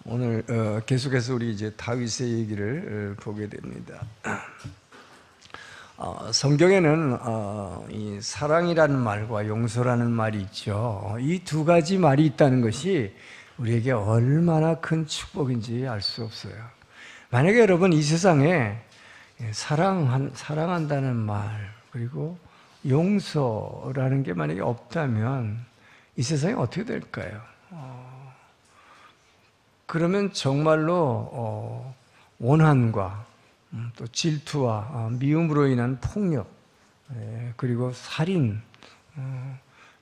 오늘 계속해서 우리 이제 다윗의 얘기를 보게 됩니다. 성경에는 이 사랑이라는 말과 용서라는 말이 있죠. 이 두 가지 말이 있다는 것이 우리에게 얼마나 큰 축복인지 알 수 없어요. 만약에 여러분 이 세상에 사랑한다는 말 그리고 용서라는 게 만약에 없다면 이 세상이 어떻게 될까요? 그러면 정말로 원한과 또 질투와 미움으로 인한 폭력 그리고 살인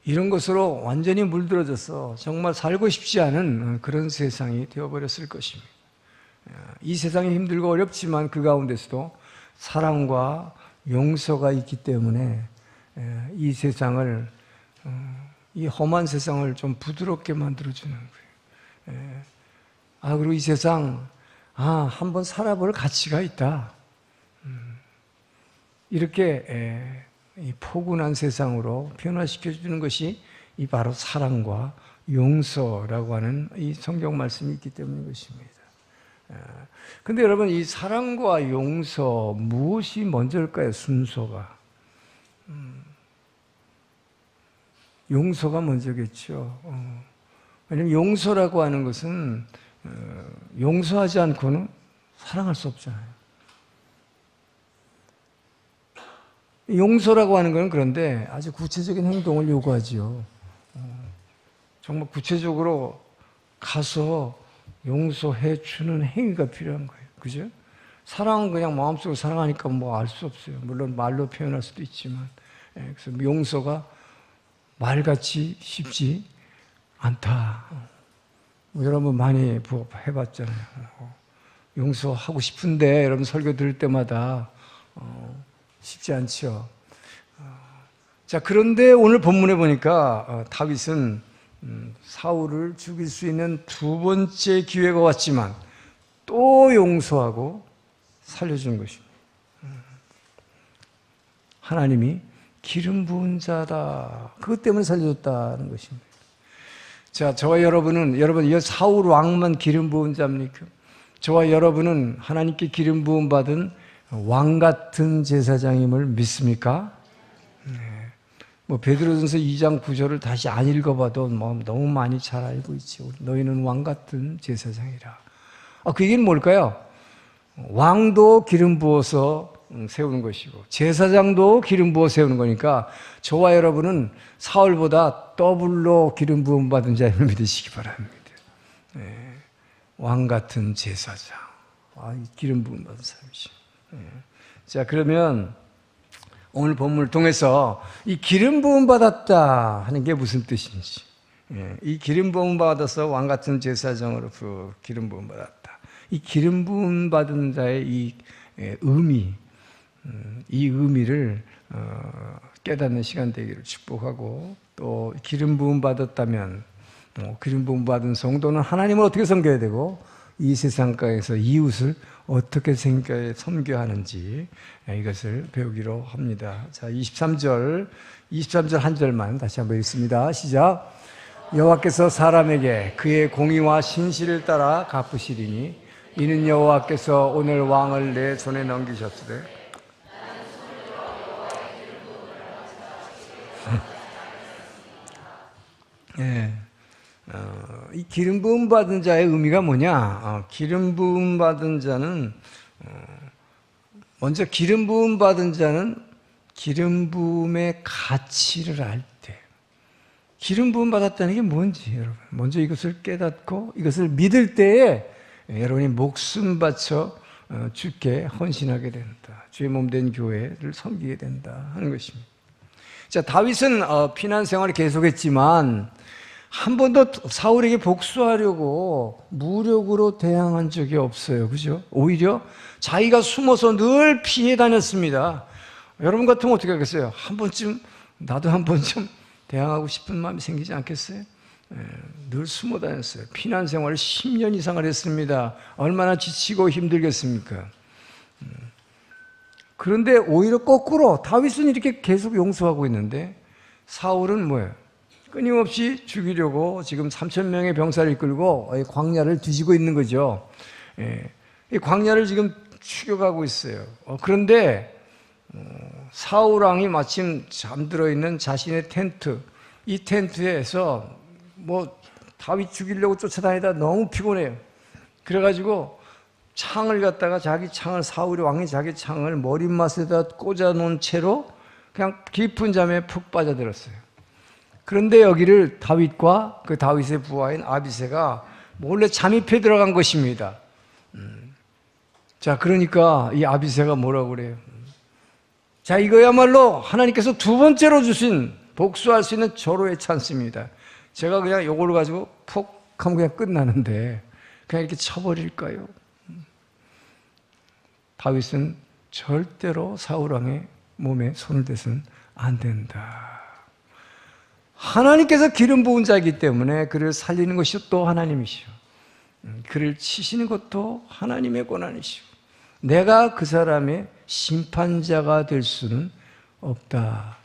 이런 것으로 완전히 물들어져서 정말 살고 싶지 않은 그런 세상이 되어버렸을 것입니다. 이 세상이 힘들고 어렵지만 그 가운데서도 사랑과 용서가 있기 때문에 이 세상을 이 험한 세상을 좀 부드럽게 만들어주는 거예요. 그리고 이 세상 한번 살아볼 가치가 있다. 이렇게 이 포근한 세상으로 변화시켜주는 것이 이 바로 사랑과 용서라고 하는 이 성경 말씀이 있기 때문인 것입니다. 근데 여러분 이 사랑과 용서 무엇이 먼저일까요? 순서가 용서가 먼저겠죠. 왜냐하면 용서라고 하는 것은 용서하지 않고는 사랑할 수 없잖아요. 용서라고 하는 것은 그런데 아주 구체적인 행동을 요구하지요. 정말 구체적으로 가서 용서해 주는 행위가 필요한 거예요. 그죠? 사랑은 그냥 마음속으로 사랑하니까 뭐 알 수 없어요. 물론 말로 표현할 수도 있지만. 그래서 용서가 말같이 쉽지 않다. 여러분 많이 해봤잖아요. 용서하고 싶은데 여러분 설교 들을 때마다 쉽지 않죠. 자, 그런데 오늘 본문에 보니까 다윗은 사울을 죽일 수 있는 두 번째 기회가 왔지만 또 용서하고 살려준 것입니다. 하나님이 기름 부은 자다. 그것 때문에 살려줬다는 것입니다. 자, 저와 여러분은 이 사울 왕만 기름 부은 자입니까? 저와 여러분은 하나님께 기름 부음 받은 왕 같은 제사장임을 믿습니까? 네. 뭐 베드로전서 2장 9절을 다시 안 읽어봐도 너무 많이 잘 알고 있죠. 너희는 왕 같은 제사장이라. 그 얘기는 뭘까요? 왕도 기름 부어서 세우는 것이고 제사장도 기름 부어 세우는 거니까 저와 여러분은 사울보다 더블로 기름 부음 받은 자임을 믿으시기 바랍니다. 네. 왕 같은 제사장, 기름 부음 받은 사람이죠. 네. 자, 그러면 오늘 본문을 통해서 이 기름 부음 받았다 하는 게 무슨 뜻인지, 이 기름 부음 받아서 왕 같은 제사장으로 기름 부음 받았다. 이 기름 부음 받은 자의 이 의미, 이 의미를 깨닫는 시간 되기를 축복하고, 또 기름 부음 받았다면 기름 부음 받은 성도는 하나님을 어떻게 섬겨야 되고 이 세상가에서 이웃을 어떻게 섬겨야 하는지 이것을 배우기로 합니다. 자, 23절 한 절만 다시 한번 읽습니다. 시작. 여호와께서 사람에게 그의 공의와 신실을 따라 갚으시리니 이는 여호와께서 오늘 왕을 내 손에 넘기셨으되 이 기름 부음 받은 자의 의미가 뭐냐? 기름 부음 받은 자는 먼저 기름 부음 받은 자는 기름 부음의 가치를 알 때, 기름 부음 받았다는 게 뭔지 여러분 먼저 이것을 깨닫고 이것을 믿을 때에 여러분이 목숨 바쳐 주께 헌신하게 된다. 주의 몸된 교회를 섬기게 된다 하는 것입니다. 자, 다윗은 피난 생활을 계속했지만 한 번도 사울에게 복수하려고 무력으로 대항한 적이 없어요. 그죠? 오히려 자기가 숨어서 늘 피해 다녔습니다. 여러분 같으면 어떻게 하겠어요? 나도 한 번쯤 대항하고 싶은 마음이 생기지 않겠어요? 늘 숨어 다녔어요. 피난 생활을 10년 이상을 했습니다. 얼마나 지치고 힘들겠습니까? 그런데 오히려 거꾸로 다윗은 이렇게 계속 용서하고 있는데 사울은 뭐예요? 끊임없이 죽이려고 지금 3,000명의 병사를 이끌고 광야를 뒤지고 있는 거죠. 이 광야를 지금 추격하고 있어요. 그런데 사울 왕이 마침 잠들어 있는 자신의 텐트, 이 텐트에서 뭐 다윗 죽이려고 쫓아다니다 너무 피곤해요. 그래가지고 창을 갖다가 사울이 왕이 자기 창을 머릿맛에다 꽂아놓은 채로 그냥 깊은 잠에 푹 빠져들었어요. 그런데 여기를 다윗과 그 다윗의 부하인 아비새가 몰래 잠입해 들어간 것입니다. 자, 그러니까 이 아비새가 뭐라고 그래요? 자, 이거야말로 하나님께서 두 번째로 주신 복수할 수 있는 절호의 찬스입니다. 제가 그냥 요걸 가지고 푹 하면 그냥 끝나는데 그냥 이렇게 쳐버릴까요? 다윗은 절대로 사울 왕의 몸에 손을 대서는 안 된다. 하나님께서 기름 부은 자이기 때문에 그를 살리는 것이 또 하나님이시오. 그를 치시는 것도 하나님의 권한이시오. 내가 그 사람의 심판자가 될 수는 없다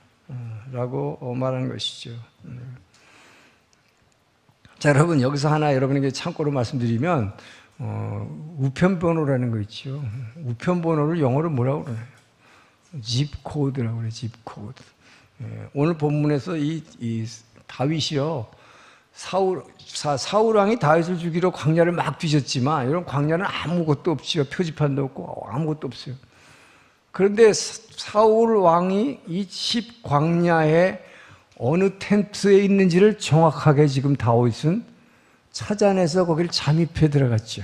라고 말하는 것이죠. 자, 여러분, 여기서 하나 여러분에게 참고로 말씀드리면 우편번호라는 거 있죠. 우편번호를 영어로 뭐라고 그러나요? 집코드라고 그래요. 집코드. 오늘 본문에서 이 다윗이요, 사울 왕이 다윗을 죽이러 광야를 막 뒤졌지만 이런 광야는 아무것도 없지요. 표지판도 없고 아무것도 없어요. 그런데 사울 왕이 이 집 광야에 어느 텐트에 있는지를 정확하게 지금 다윗은 찾아내서 거기를 잠입해 들어갔죠.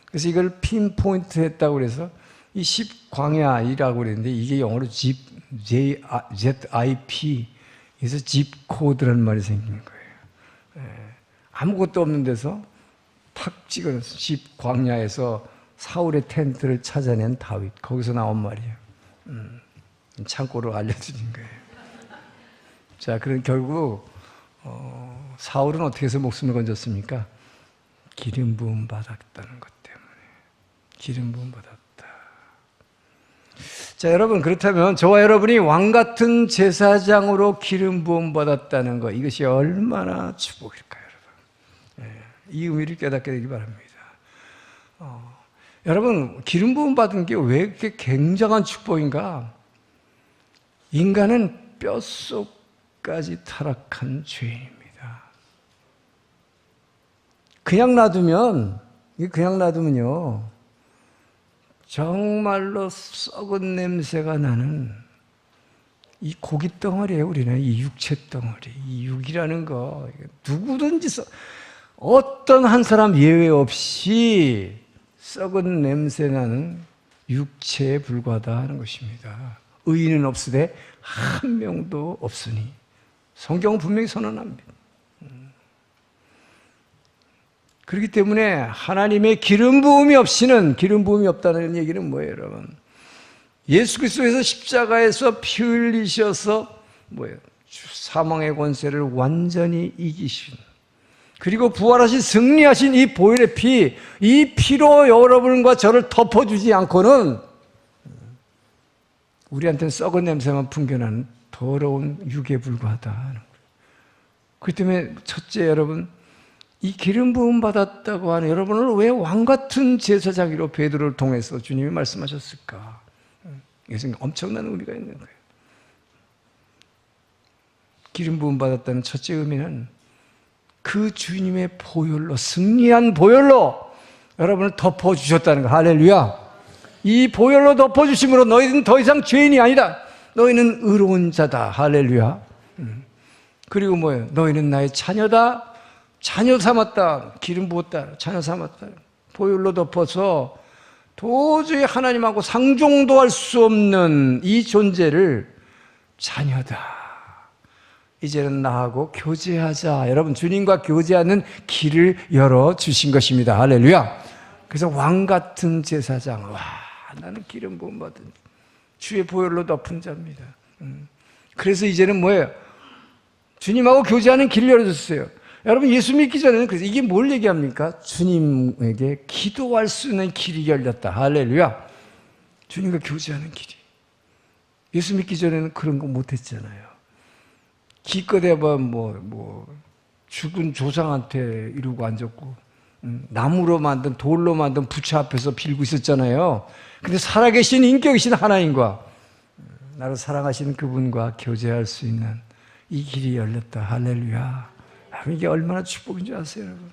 그래서 이걸 핀포인트 했다고 그래서 이 집 광야이라고 그랬는데 이게 영어로 ZIP, 그래서 집 코드라는 말이 생긴 거예요. 아무것도 없는 데서 탁 찍어서 집 광야에서 사울의 텐트를 찾아낸 다윗, 거기서 나온 말이에요. 참고로 알려드린 거예요. 자, 그럼 결국 사울은 어떻게 해서 목숨을 건졌습니까? 기름 부음 받았다는 것 때문에. 기름 부음 받았다. 자, 여러분, 그렇다면 저와 여러분이 왕 같은 제사장으로 기름 부음 받았다는 것, 이것이 얼마나 축복일까요, 여러분? 이 의미를 깨닫게 되기 바랍니다. 여러분, 기름 부음 받은 게 왜 이렇게 굉장한 축복인가? 인간은 뼛속까지 타락한 죄인입니다. 그냥 놔두면요, 정말로 썩은 냄새가 나는 이 고기 덩어리예요. 우리는 이 육체 덩어리, 이 육이라는 거 누구든지 어떤 한 사람 예외 없이 썩은 냄새 나는 육체에 불과하다 하는 것입니다. 의인은 없으되 한 명도 없으니 성경은 분명히 선언합니다. 그렇기 때문에 하나님의 기름 부음이 없다는 얘기는 뭐예요, 여러분? 예수 그리스도에서 십자가에서 피 흘리셔서 사망의 권세를 완전히 이기신, 그리고 부활하신 승리하신 이 보혈의 피, 이 피로 여러분과 저를 덮어주지 않고는 우리한테는 썩은 냄새만 풍겨나는 더러운 육에 불과하다 하는 거예요. 그렇기 때문에 첫째, 여러분, 이 기름 부음 받았다고 하는 여러분을 왜 왕같은 제사장으로 베드로를 통해서 주님이 말씀하셨을까? 이것은 엄청난 의미가 있는 거예요. 기름 부음 받았다는 첫째 의미는 그 주님의 보혈로, 승리한 보혈로 여러분을 덮어주셨다는 거. 할렐루야. 이 보혈로 덮어주심으로 너희는 더 이상 죄인이 아니다. 너희는 의로운 자다. 할렐루야. 그리고 뭐예요? 너희는 나의 자녀다. 자녀 삼았다. 기름 부었다. 자녀 삼았다. 보혈로 덮어서 도저히 하나님하고 상종도 할 수 없는 이 존재를 자녀다. 이제는 나하고 교제하자. 여러분, 주님과 교제하는 길을 열어주신 것입니다. 할렐루야. 그래서 왕같은 제사장. 와, 나는 기름 부음 받은 주의 보혈로 덮은 자입니다. 그래서 이제는 뭐예요? 주님하고 교제하는 길을 열어줬어요. 여러분, 예수 믿기 전에는 그래서 이게 뭘 얘기합니까? 주님에게 기도할 수 있는 길이 열렸다. 할렐루야. 주님과 교제하는 길이. 예수 믿기 전에는 그런 거 못했잖아요. 기껏 해봐 죽은 조상한테 이러고 앉았고, 나무로 만든 돌로 만든 부처 앞에서 빌고 있었잖아요. 근데 살아계신 인격이신 하나님과 나를 사랑하시는 그분과 교제할 수 있는 이 길이 열렸다. 할렐루야. 이게 얼마나 축복인 줄 아세요, 여러분?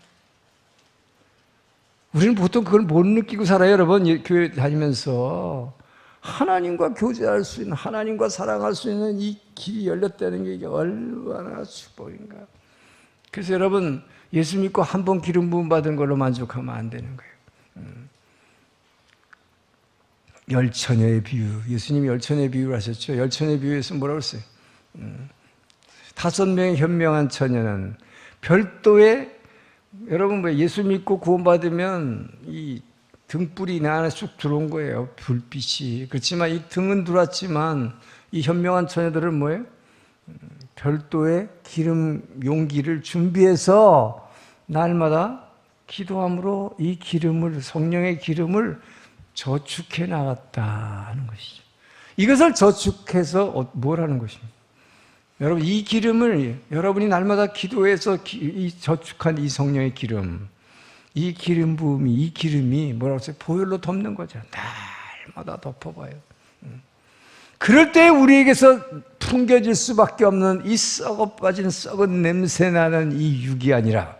우리는 보통 그걸 못 느끼고 살아요, 여러분. 교회 다니면서 하나님과 교제할 수 있는, 하나님과 사랑할 수 있는 이 길이 열렸다는 게 이게 얼마나 축복인가. 그래서 여러분, 예수 믿고 한 번 기름 부음 받은 걸로 만족하면 안 되는 거예요. 열처녀의 비유, 예수님이 열처녀의 비유를 하셨죠. 열처녀의 비유에서 뭐라고 했어요? 5명의 현명한 처녀는 별도의, 여러분 예수 믿고 구원받으면 이 등불이 내 안에 쑥 들어온 거예요. 불빛이. 그렇지만 이 등은 들어왔지만 이 현명한 처녀들은 뭐예요? 별도의 기름 용기를 준비해서 날마다 기도함으로 이 기름을, 성령의 기름을 저축해 나갔다 하는 것이죠. 이것을 저축해서 뭘 하는 것입니까? 여러분, 이 기름을 여러분이 날마다 기도해서 저축한 이 성령의 기름, 이 기름 부음이, 이 기름이 뭐라고 했어요? 보혈로 덮는 거죠. 날마다 덮어봐요. 그럴 때 우리에게서 풍겨질 수밖에 없는 이 썩어 빠진 썩은 냄새 나는 이 육이 아니라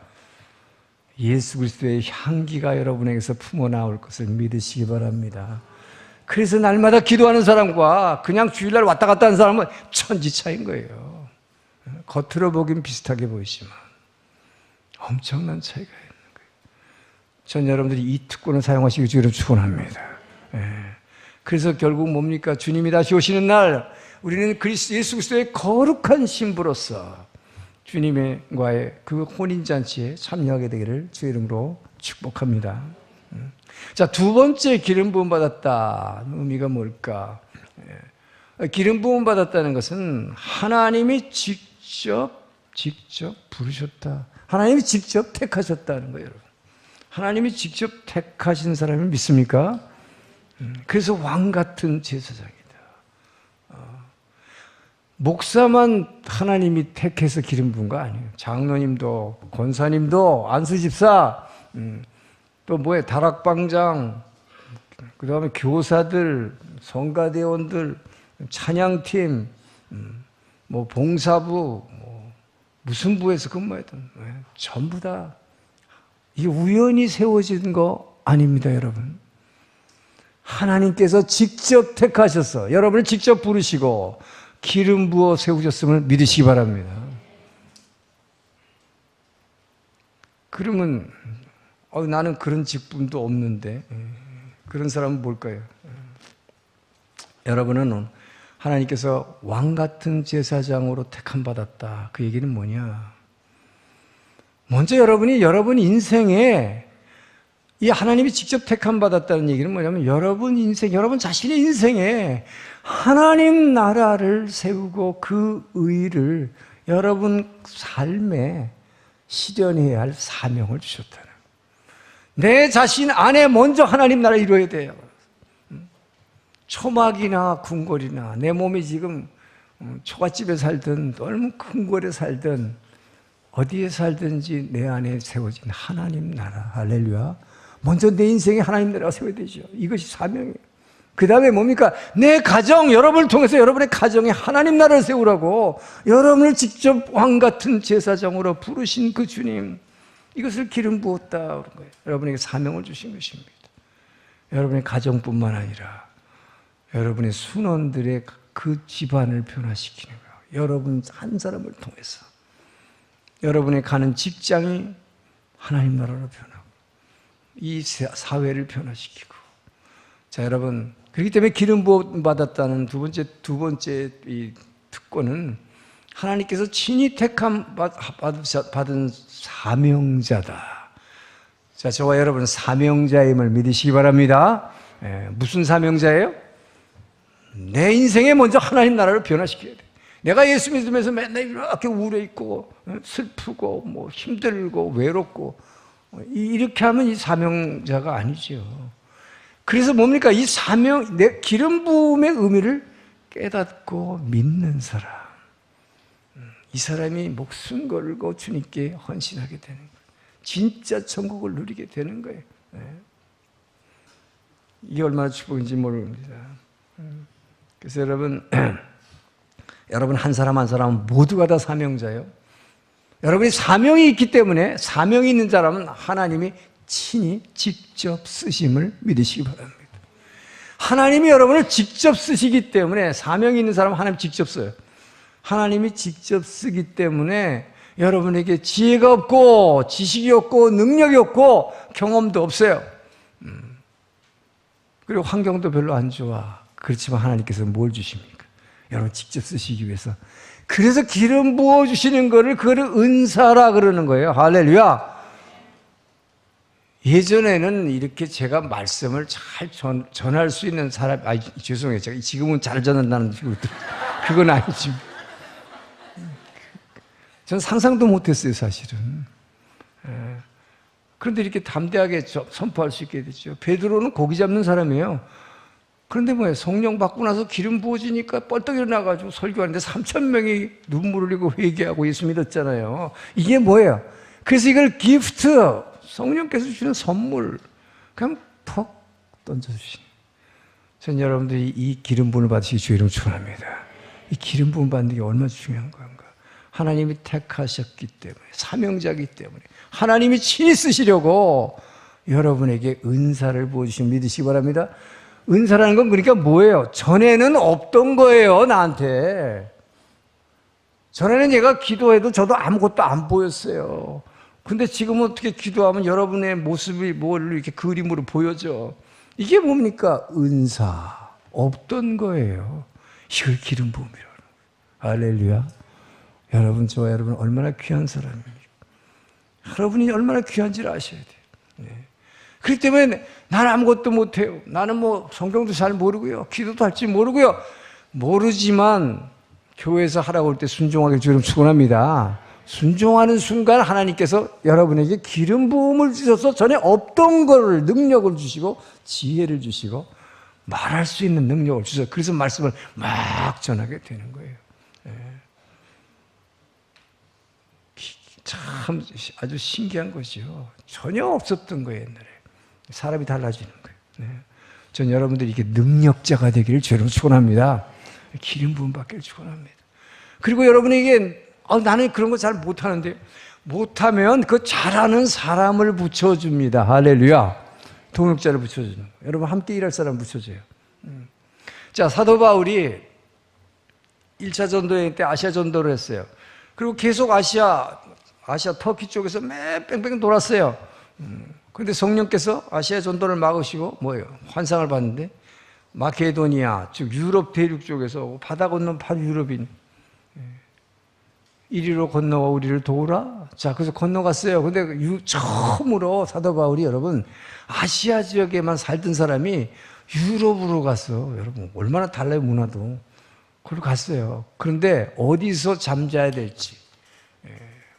예수 그리스도의 향기가 여러분에게서 품어나올 것을 믿으시기 바랍니다. 그래서 날마다 기도하는 사람과 그냥 주일날 왔다 갔다 하는 사람은 천지 차이인 거예요. 겉으로 보긴 비슷하게 보이지만 엄청난 차이가 있는 거예요. 전 여러분들이 이 특권을 사용하시기 주기를 축원합니다. 그래서 결국 뭡니까? 주님이 다시 오시는 날 우리는 예수 그리스도의 거룩한 신부로서 주님과의 그 혼인잔치에 참여하게 되기를 주의 이름으로 축복합니다. 자, 두 번째 기름 부음 받았다. 의미가 뭘까? 기름 부음 받았다는 것은 하나님이 직접 부르셨다. 하나님이 직접 택하셨다는 거예요, 여러분. 하나님이 직접 택하신 사람을 믿습니까? 그래서 왕 같은 제사장이다. 목사만 하나님이 택해서 기름 부은 거 아니에요. 장로님도, 권사님도, 안수집사, 또 다락방장, 그 다음에 교사들, 성가대원들, 찬양팀, 봉사부, 무슨 부에서 근무하든 전부 다 이게 우연히 세워진 거 아닙니다, 여러분. 하나님께서 직접 택하셔서 여러분을 직접 부르시고 기름 부어 세우셨음을 믿으시기 바랍니다. 그러면 나는 그런 직분도 없는데 그런 사람은 뭘까요? 여러분은 하나님께서 왕 같은 제사장으로 택함 받았다. 그 얘기는 뭐냐? 먼저 여러분 인생에 이 하나님이 직접 택함 받았다는 얘기는 뭐냐면 여러분 자신의 인생에 하나님 나라를 세우고 그 의를 여러분 삶에 실현해야 할 사명을 주셨다는, 내 자신 안에 먼저 하나님 나라를 이루어야 돼요. 초막이나 궁궐이나 내 몸이 지금 초가집에 살든 넓은 궁궐에 살든 어디에 살든지 내 안에 세워진 하나님 나라, 할렐루야. 먼저 내 인생에 하나님 나라가 세워야 되죠. 이것이 사명이에요. 그 다음에 뭡니까? 내 가정, 여러분을 통해서 여러분의 가정에 하나님 나라를 세우라고 여러분을 직접 왕 같은 제사장으로 부르신 그 주님, 이것을 기름 부었다 그런 거예요. 여러분에게 사명을 주신 것입니다. 여러분의 가정뿐만 아니라 여러분의 순원들의 그 집안을 변화시키는 거예요. 여러분 한 사람을 통해서 여러분의 가는 직장이 하나님 나라로 변하고 이 사회를 변화시키고. 자, 여러분, 그렇기 때문에 기름 부음 받았다는 두 번째 이 특권은 하나님께서 친히 택함 받은 사명자다. 자, 저와 여러분은 사명자임을 믿으시기 바랍니다. 무슨 사명자예요? 내 인생에 먼저 하나님 나라를 변화시켜야 돼. 내가 예수 믿으면서 맨날 이렇게 우울해 있고 슬프고 힘들고 외롭고 이렇게 하면 이 사명자가 아니죠. 그래서 뭡니까? 이 사명, 내 기름 부음의 의미를 깨닫고 믿는 사람, 이 사람이 목숨 걸고 주님께 헌신하게 되는 거예요. 진짜 천국을 누리게 되는 거예요. 네. 이게 얼마나 축복인지 모릅니다. 그래서 여러분, 여러분 한 사람 한 사람 모두가 다 사명자예요. 여러분이 사명이 있기 때문에, 사명이 있는 사람은 하나님이 친히 직접 쓰심을 믿으시기 바랍니다. 하나님이 여러분을 직접 쓰시기 때문에, 사명이 있는 사람은 하나님 직접 써요. 하나님이 직접 쓰기 때문에 여러분에게 지혜가 없고 지식이 없고 능력이 없고 경험도 없어요. 그리고 환경도 별로 안 좋아. 그렇지만 하나님께서 뭘 주십니까? 여러분 직접 쓰시기 위해서. 그래서 기름 부어주시는 거를, 그거를 은사라 그러는 거예요. 할렐루야. 예전에는 이렇게 제가 말씀을 잘 전할 수 있는 사람, 죄송해요. 제가 지금은 잘 전한다는 그건 아니지. 전 상상도 못했어요, 사실은. 그런데 이렇게 담대하게 선포할 수 있게 됐죠. 베드로는 고기 잡는 사람이에요. 그런데 뭐예요? 성령 받고 나서 기름 부어지니까 뻘떡 일어나가지고 설교하는데 3,000명이 눈물을 흘리고 회개하고 예수 믿었잖아요. 이게 뭐예요? 그래서 이걸 기프트, 성령께서 주시는 선물, 그냥 턱 던져주시는. 전 여러분들이 이 기름 부음을 받으시기 주의 이름 축원합니다. 이 기름 부음 받는 게 얼마나 중요한 건가. 하나님이 택하셨기 때문에, 사명자이기 때문에 하나님이 친히 쓰시려고 여러분에게 은사를 부어주시면 믿으시기 바랍니다. 은사라는 건 그러니까 뭐예요? 전에는 없던 거예요, 나한테. 전에는 얘가 기도해도 저도 아무것도 안 보였어요. 근데 지금은 어떻게 기도하면 여러분의 모습이 뭘 이렇게 그림으로 보여져. 이게 뭡니까? 은사. 없던 거예요. 이걸 기름 부음이라고. 할렐루야. 여러분, 저와 여러분 얼마나 귀한 사람입니까? 여러분이 얼마나 귀한지를 아셔야 돼요. 네. 그렇기 때문에 나는 아무것도 못해요. 나는 뭐 성경도 잘 모르고요. 기도도 할지 모르고요. 모르지만 교회에서 하라고 할 때 순종하길 주님 축원합니다. 순종하는 순간 하나님께서 여러분에게 기름 부음을 주셔서 전에 없던 걸, 능력을 주시고 지혜를 주시고 말할 수 있는 능력을 주셔서, 그래서 말씀을 막 전하게 되는 거예요. 네. 참 아주 신기한 것이요. 전혀 없었던 거예요, 옛날에. 사람이 달라지는 거예요. 네. 전 여러분들이 이렇게 능력자가 되기를 주로 축원합니다. 기름 부음 받기를 축원합니다. 그리고 여러분에게 나는 그런 거 잘 못하는데, 못하면 그 잘하는 사람을 붙여줍니다. 할렐루야. 동역자를 붙여주는 거예요. 여러분 함께 일할 사람 붙여줘요. 자, 사도 바울이 1차 전도여행 때 아시아 전도를 했어요. 그리고 계속 아시아 터키 쪽에서 매 뺑뺑 돌았어요. 그런데 성령께서 아시아 전도를 막으시고 뭐예요? 환상을 봤는데 마케도니아, 즉 유럽 대륙 쪽에서 바다 건넌 바로 유럽인, 이리로 건너와 우리를 도우라. 자, 그래서 건너갔어요. 근데 처음으로 사도 바울이, 여러분, 아시아 지역에만 살던 사람이 유럽으로 갔어. 여러분, 얼마나 달라요, 문화도. 그리고 갔어요. 그런데 어디서 잠자야 될지,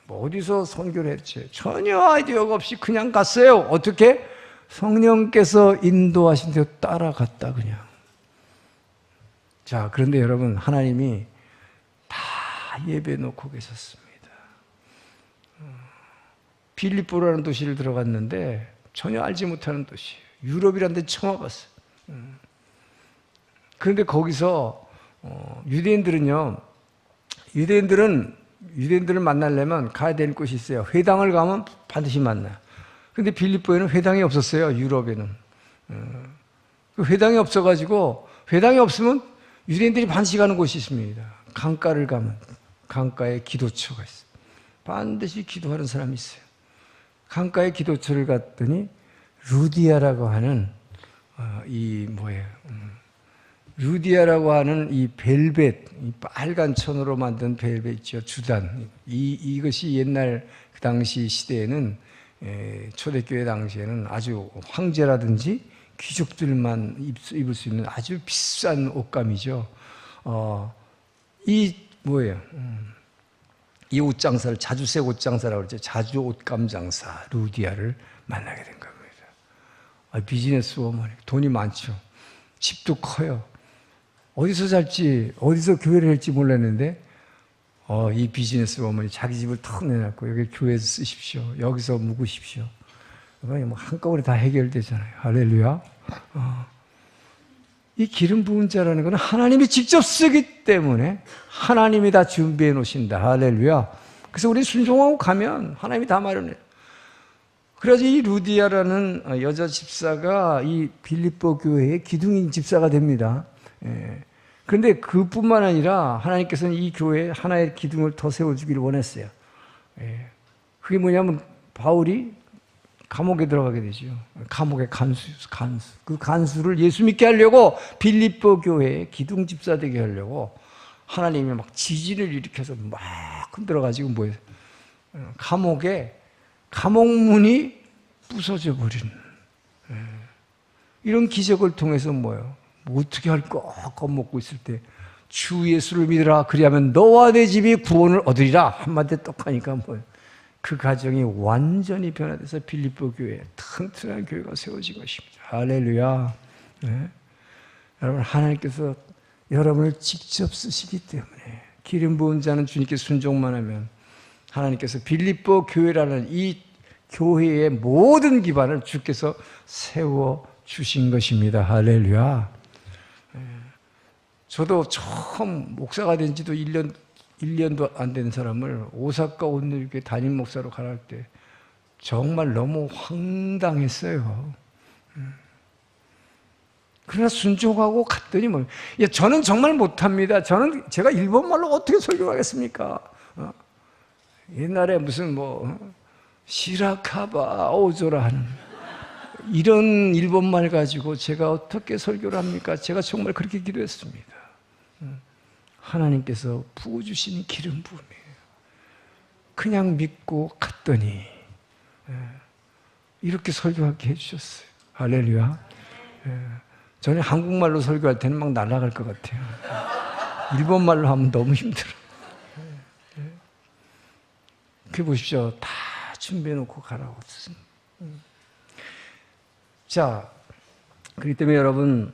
뭐 어디서 선교를 했지, 전혀 아이디어가 없이 그냥 갔어요. 어떻게? 성령께서 인도하신 대로 따라갔다, 그냥. 자, 그런데 여러분, 하나님이 다 예배 놓고 계셨습니다. 빌립보라는 도시를 들어갔는데 전혀 알지 못하는 도시예요. 유럽이라는 데 처음 와봤어요. 그런데 거기서 유대인들을 만나려면 가야 될 곳이 있어요. 회당을 가면 반드시 만나요. 근데 빌립보에는 회당이 없었어요, 유럽에는. 그 회당이 없어가지고, 회당이 없으면 유대인들이 반드시 가는 곳이 있습니다. 강가를 가면 강가에 기도처가 있어요. 반드시 기도하는 사람이 있어요. 강가에 기도처를 갔더니 루디아라고 하는 루디아라고 하는 이 벨벳, 이 빨간 천으로 만든 벨벳 있죠, 주단. 이것이 옛날 그 당시 시대에는, 초대교회 당시에는 아주 황제라든지 귀족들만 입을 수 있는 아주 비싼 옷감이죠. 이 옷장사를, 자주색 옷장사라고 그러죠. 자주 옷감 장사 루디아를 만나게 된 겁니다. 비즈니스 워먼, 돈이 많죠. 집도 커요. 어디서 살지, 어디서 교회를 할지 몰랐는데 이 비즈니스 어머니 자기 집을 턱 내놨고 여기 교회에서 쓰십시오. 여기서 묵으십시오. 뭐 한꺼번에 다 해결되잖아요. 할렐루야. 이 기름 부은 자라는 것은 하나님이 직접 쓰기 때문에 하나님이 다 준비해 놓으신다. 할렐루야. 그래서 우리 순종하고 가면 하나님이 다 마련해요. 그래서 이 루디아라는 여자 집사가 이 빌립보 교회의 기둥인 집사가 됩니다. 그런데 그뿐만 아니라 하나님께서는 이 교회에 하나의 기둥을 더 세워주기를 원했어요. 그게 뭐냐면 바울이 감옥에 들어가게 되죠. 감옥의 간수. 그 간수를 예수 믿게 하려고 빌립보 교회에 기둥 집사 되게 하려고 하나님이 막 지진을 일으켜서 막 흔들어가지고 뭐예요? 감옥문이 부서져 버린 이런 기적을 통해서 뭐예요? 뭐 어떻게 할까 겁먹고 있을 때 주 예수를 믿으라 그리하면 너와 내 집이 구원을 얻으리라 한마디 떡하니까 뭐예요? 그 가정이 완전히 변화돼서 빌립보 교회에 튼튼한 교회가 세워진 것입니다. 할렐루야. 네. 여러분 하나님께서 여러분을 직접 쓰시기 때문에 기름 부은 자는 주님께 순종만 하면 하나님께서 빌립보 교회라는 이 교회의 모든 기반을 주께서 세워주신 것입니다. 할렐루야. 저도 처음 목사가 된 지도 1년도 안 된 사람을 오사카 온누리교회 담임 목사로 가라할 때 정말 너무 황당했어요. 그러나 순종하고 갔더니 뭐, 저는 정말 못합니다. 제가 일본말로 어떻게 설교하겠습니까? 옛날에 무슨 시라카바 오조라 하는 이런 일본말 가지고 제가 어떻게 설교를 합니까? 제가 정말 그렇게 기도했습니다. 하나님께서 부어주시는 기름 부음이에요. 그냥 믿고 갔더니 이렇게 설교하게 해주셨어요. 할렐루야. 저는 한국말로 설교할 때는 막 날아갈 것 같아요. 일본말로 하면 너무 힘들어요. 그 보십시오. 다 준비해놓고 가라고. 자, 그렇기 때문에 여러분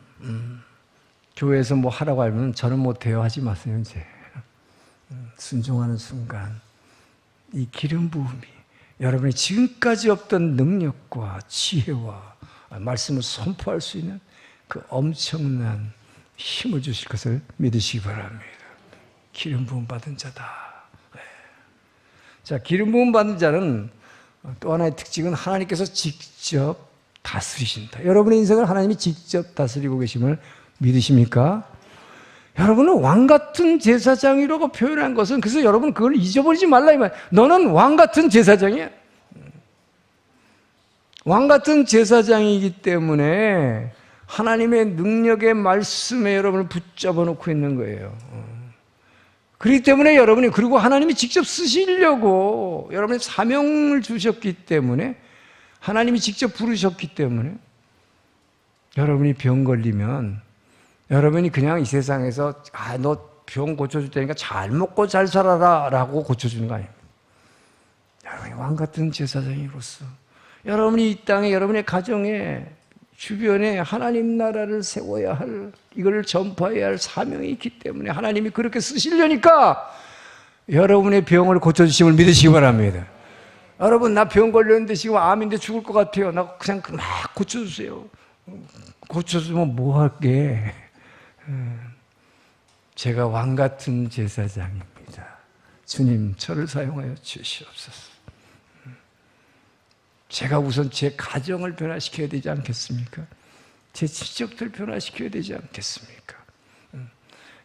교회에서 뭐 하라고 하면 저는 못해요 하지 마세요. 이제 순종하는 순간 이 기름 부음이 여러분이 지금까지 없던 능력과 지혜와 말씀을 선포할 수 있는 그 엄청난 힘을 주실 것을 믿으시기 바랍니다. 기름 부음 받은 자다. 자, 기름 부음 받은 자는 또 하나의 특징은 하나님께서 직접 다스리신다. 여러분의 인생을 하나님이 직접 다스리고 계심을 믿으십니까? 여러분은 왕 같은 제사장이라고 표현한 것은 그래서 여러분 그걸 잊어버리지 말라 이 말. 너는 왕 같은 제사장이야. 왕 같은 제사장이기 때문에 하나님의 능력의 말씀에 여러분을 붙잡아 놓고 있는 거예요. 그렇기 때문에 여러분이 그리고 하나님이 직접 쓰시려고 여러분의 사명을 주셨기 때문에 하나님이 직접 부르셨기 때문에 여러분이 병 걸리면 여러분이 그냥 이 세상에서 너 병 고쳐줄 테니까 잘 먹고 잘 살아라 라고 고쳐주는 거 아닙니다. 여러분이 왕 같은 제사장으로서 여러분이 이 땅에 여러분의 가정에 주변에 하나님 나라를 세워야 할 이걸 전파해야 할 사명이 있기 때문에 하나님이 그렇게 쓰시려니까 여러분의 병을 고쳐주심을 믿으시기 바랍니다. 여러분 나 병 걸렸는데 지금 암인데 죽을 것 같아요. 나 그냥 막 고쳐주세요. 고쳐주면 뭐 할게? 제가 왕 같은 제사장입니다. 주님 저를 사용하여 주시옵소서. 제가 우선 제 가정을 변화시켜야 되지 않겠습니까? 제 친척들 변화시켜야 되지 않겠습니까?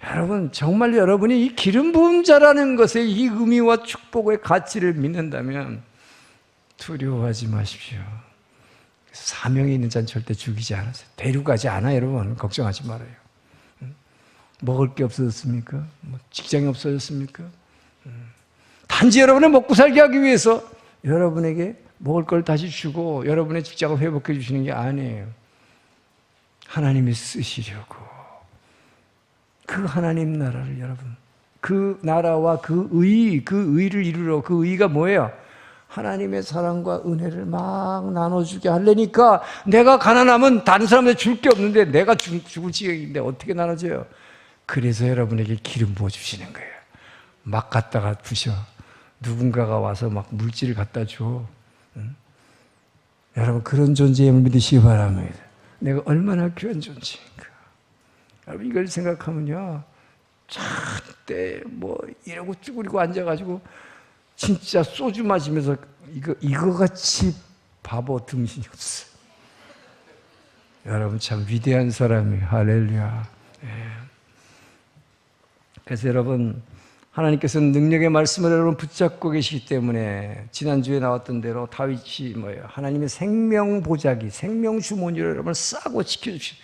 여러분 정말 여러분이 이 기름 부은 자라는 것의 이 의미와 축복의 가치를 믿는다면 두려워하지 마십시오. 사명이 있는 자는 절대 죽이지 않으세요. 데려가지 않아 여러분. 걱정하지 말아요. 먹을 게 없어졌습니까? 직장이 없어졌습니까? 단지 여러분을 먹고 살게 하기 위해서 여러분에게 먹을 걸 다시 주고 여러분의 직장을 회복해 주시는 게 아니에요. 하나님이 쓰시려고 그 하나님 나라를 여러분 그 나라와 그 의를 이루러 그 의가 뭐예요? 하나님의 사랑과 은혜를 막 나눠주게 하려니까 내가 가난하면 다른 사람한테 줄 게 없는데 내가 죽을 지경인데 어떻게 나눠줘요? 그래서 여러분에게 기름 부어주시는 거예요. 막 갖다가 부셔. 누군가가 와서 막 물질을 갖다 줘. 응? 여러분 그런 존재임을 믿으시기 바랍니다. 내가 얼마나 귀한 존재인가. 여러분 이걸 생각하면요, 절대 뭐 이러고 쭈그리고 앉아가지고 진짜 소주 마시면서 이거 같이 바보 등신이 없어요. 여러분 참 위대한 사람이에요. 할렐루야. 예. 그래서 여러분 하나님께서는 능력의 말씀을 여러분 붙잡고 계시기 때문에 지난주에 나왔던 대로 다윗이 뭐예요? 하나님의 생명 보자기, 생명 주머니를 여러분 싸고 지켜주시고,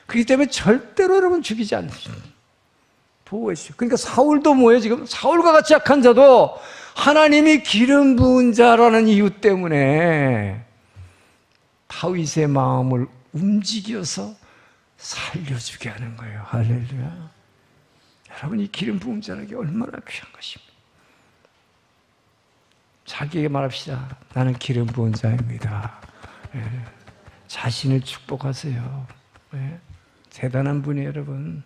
그렇기 때문에 절대로 여러분 죽이지 않으십니다. 보호해 주시고. 그러니까 사울도 뭐예요? 지금 사울과 같이 약한 자도 하나님이 기름 부은 자라는 이유 때문에 다윗의 마음을 움직여서 살려주게 하는 거예요. 할렐루야. 여러분 이 기름 부은 자라는 게 얼마나 귀한 것입니다. 자기에게 말합시다. 나는 기름 부은 자입니다. 예. 자신을 축복하세요. 예. 대단한 분이에요, 여러분.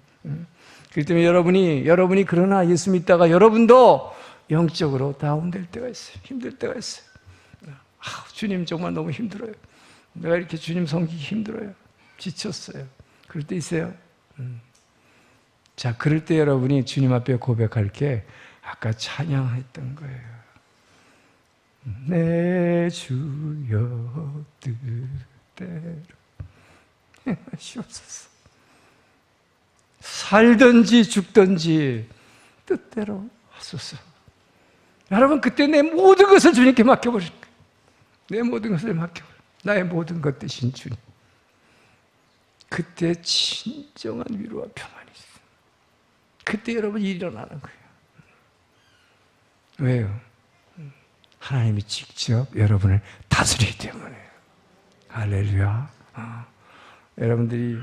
그렇기 때문에 여러분이 그러나 예수 믿다가 여러분도 영적으로 다운될 때가 있어요. 힘들 때가 있어요. 주님 정말 너무 힘들어요. 내가 이렇게 주님 섬기기 힘들어요. 지쳤어요. 그럴 때 있어요. 자, 그럴 때 여러분이 주님 앞에 고백할 게 아까 찬양했던 거예요. 내 주여 뜻대로 행하시옵소서. 살든지 죽든지 뜻대로 하소서. 여러분 그때 내 모든 것을 주님께 맡겨버릴 거예요. 내 모든 것을 맡겨버려. 나의 모든 것 대신 주님. 그때 진정한 위로와 평안이 있어요. 그때 여러분 일어나는 거예요. 왜요? 하나님이 직접 여러분을 다스리기 때문에요. 할렐루야. 여러분들이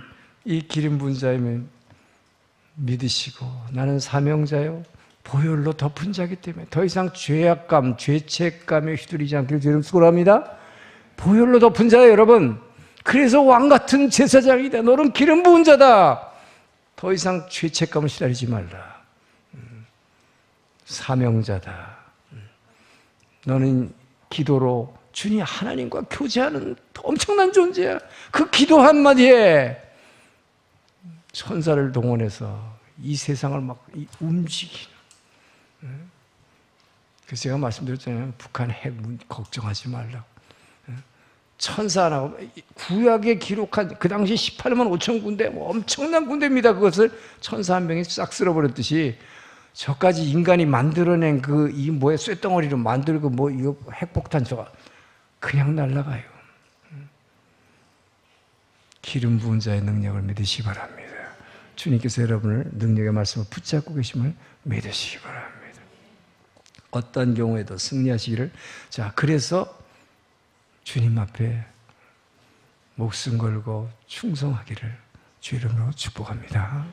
이 기름 부은 자이면 믿으시고, 나는 사명자요 보혈로 덮은 자이기 때문에 더 이상 죄악감, 죄책감에 휘둘리지 않기를 주님 축원합니다. 보혈로 덮은 자예요, 여러분. 그래서 왕같은 제사장이다. 너는 기름 부은 자다. 더 이상 죄책감을 시달리지 말라. 사명자다. 너는 기도로 주님 하나님과 교제하는 엄청난 존재야. 그 기도 한마디에 천사를 동원해서 이 세상을 막 움직이는. 그래서 제가 말씀드렸잖아요. 북한 핵 걱정하지 말라고. 천사 하나, 구약에 기록한 그 당시 18만 5천 군대, 뭐 엄청난 군대입니다. 그것을 천사 한 명이 싹 쓸어버렸듯이 저까지 인간이 만들어낸 이 뭐에 쇳덩어리로 만들고 뭐 이거 핵폭탄 저가 그냥 날아가요. 기름 부은 자의 능력을 믿으시기 바랍니다. 주님께서 여러분을 능력의 말씀을 붙잡고 계심을 믿으시기 바랍니다. 어떤 경우에도 승리하시기를. 자, 그래서 주님 앞에 목숨 걸고 충성하기를 주 이름으로 축복합니다.